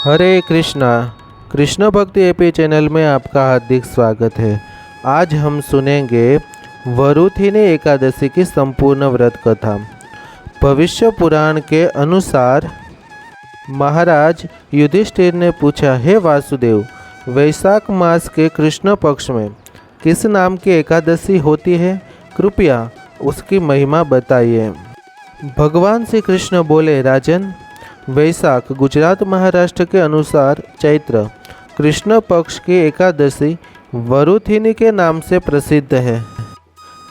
हरे कृष्णा। कृष्ण भक्ति AP channel में आपका हार्दिक स्वागत है। आज हम सुनेंगे वरुथिनी एकादशी की संपूर्ण व्रत कथा। भविष्य पुराण के अनुसार महाराज युधिष्ठिर ने पूछा, हे वासुदेव, वैशाख मास के कृष्ण पक्ष में किस नाम की एकादशी होती है? कृपया उसकी महिमा बताइए। भगवान श्री कृष्ण बोले, राजन, वैशाख गुजरात महाराष्ट्र के अनुसार चैत्र कृष्ण पक्ष की एकादशी वरुथिनी के नाम से प्रसिद्ध है।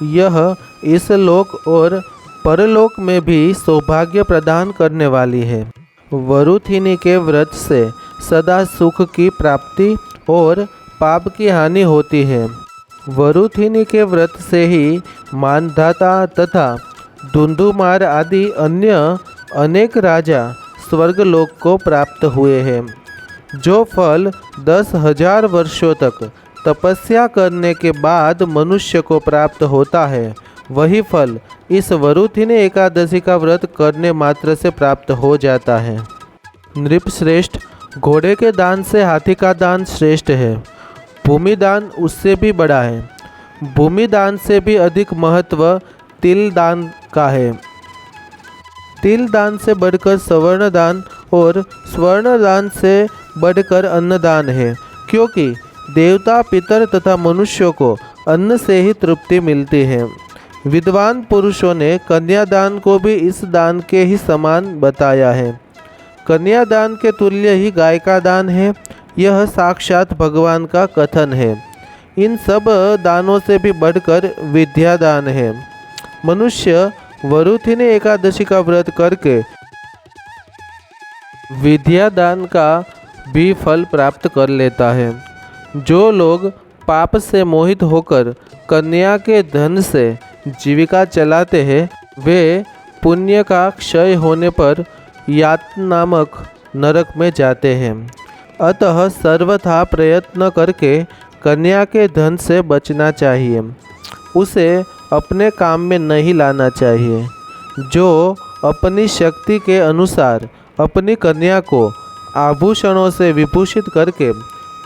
यह इस लोक और परलोक में भी सौभाग्य प्रदान करने वाली है। वरुथिनी के व्रत से सदा सुख की प्राप्ति और पाप की हानि होती है। वरुथिनी के व्रत से ही मानधाता तथा धुंधुमार आदि अन्य अनेक राजा स्वर्गलोक को प्राप्त हुए हैं। जो फल 10,000 वर्षों तक तपस्या करने के बाद मनुष्य को प्राप्त होता है, वही फल इस वरुथिनी एकादशी का व्रत करने मात्र से प्राप्त हो जाता है। नृपश्रेष्ठ, घोड़े के दान से हाथी का दान श्रेष्ठ है। भूमि दान उससे भी बड़ा है। भूमि दान से भी अधिक महत्व तिल दान का है। तिल दान से बढ़कर स्वर्ण दान और स्वर्ण दान से बढ़कर अन्नदान है, क्योंकि देवता, पितर तथा मनुष्यों को अन्न से ही तृप्ति मिलती है। विद्वान पुरुषों ने कन्यादान को भी इस दान के ही समान बताया है। कन्यादान के तुल्य ही गाय का दान है। यह साक्षात भगवान का कथन है। इन सब दानों से भी बढ़कर विद्यादान है। मनुष्य वरुथिनी एकादशी का व्रत करके विद्यादान का भी फल प्राप्त कर लेता है। जो लोग पाप से मोहित होकर कन्या के धन से जीविका चलाते हैं, वे पुण्य का क्षय होने पर यातना नामक नरक में जाते हैं। अतः सर्वथा प्रयत्न करके कन्या के धन से बचना चाहिए। उसे अपने काम में नहीं लाना चाहिए। जो अपनी शक्ति के अनुसार अपनी कन्या को आभूषणों से विभूषित करके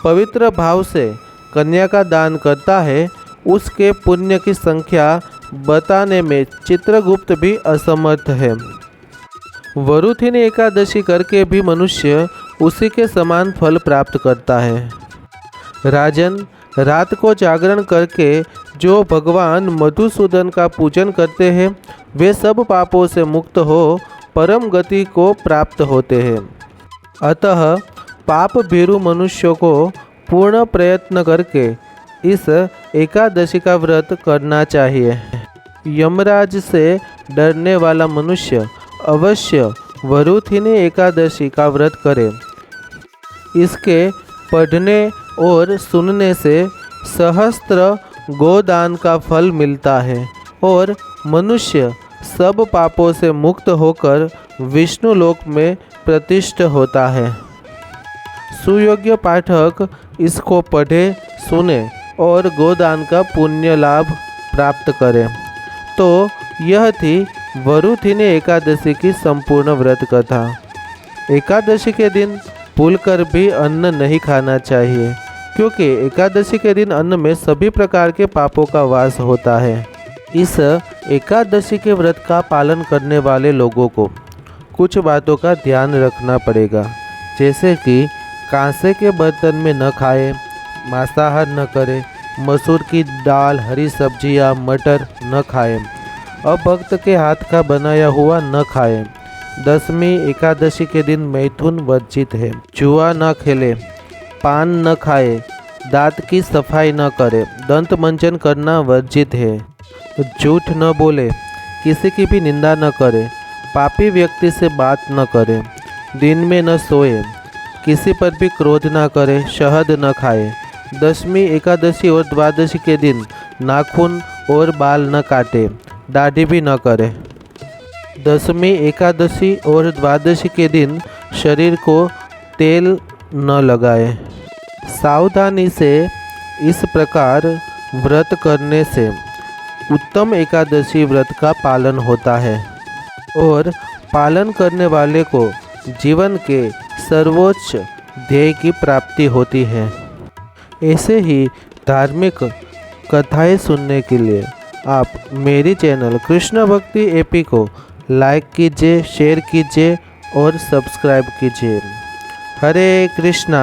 पवित्र भाव से कन्या का दान करता है, उसके पुण्य की संख्या बताने में चित्रगुप्त भी असमर्थ है। वरुथिनी एकादशी करके भी मनुष्य उसी के समान फल प्राप्त करता है। राजन, रात को जागरण करके जो भगवान मधुसूदन का पूजन करते हैं, वे सब पापों से मुक्त हो परम गति को प्राप्त होते हैं। अतः पाप भीरु मनुष्यों को पूर्ण प्रयत्न करके इस एकादशी का व्रत करना चाहिए। यमराज से डरने वाला मनुष्य अवश्य वरुथिनी एकादशी का व्रत करे। इसके पढ़ने और सुनने से सहस्त्र गोदान का फल मिलता है और मनुष्य सब पापों से मुक्त होकर विष्णु लोक में प्रतिष्ठित होता है। सुयोग्य पाठक इसको पढ़े, सुने और गोदान का पुण्य लाभ प्राप्त करें। तो यह थी वरुथिनी एकादशी की संपूर्ण व्रत कथा। एकादशी के दिन भूलकर भी अन्न नहीं खाना चाहिए, क्योंकि एकादशी के दिन अन्न में सभी प्रकार के पापों का वास होता है। इस एकादशी के व्रत का पालन करने वाले लोगों को कुछ बातों का ध्यान रखना पड़ेगा, जैसे कि कांसे के बर्तन में न खाए, मांसाहार न करे, मसूर की दाल, हरी सब्जियां, मटर न खाए, अभक्त के हाथ का बनाया हुआ न खाए। दसवीं एकादशी के दिन मैथुन वर्जित है। जुआ न खेले, पान न खाए, दांत की सफाई न करे, दंत मंजन करना वर्जित है। झूठ न बोले, किसी की भी निंदा न करे, पापी व्यक्ति से बात न करे, दिन में न सोए, किसी पर भी क्रोध न करे, शहद न खाए। दसवीं एकादशी और द्वादशी के दिन नाखून और बाल न काटे, दाढ़ी भी न करे। दसवीं एकादशी और द्वादशी के दिन शरीर को तेल न लगाए। सावधानी से इस प्रकार व्रत करने से उत्तम एकादशी व्रत का पालन होता है और पालन करने वाले को जीवन के सर्वोच्च ध्येय की प्राप्ति होती है। ऐसे ही धार्मिक कथाएं सुनने के लिए आप मेरी चैनल कृष्ण भक्ति एपी को लाइक कीजिए, शेयर कीजिए और सब्सक्राइब कीजिए। हरे कृष्णा।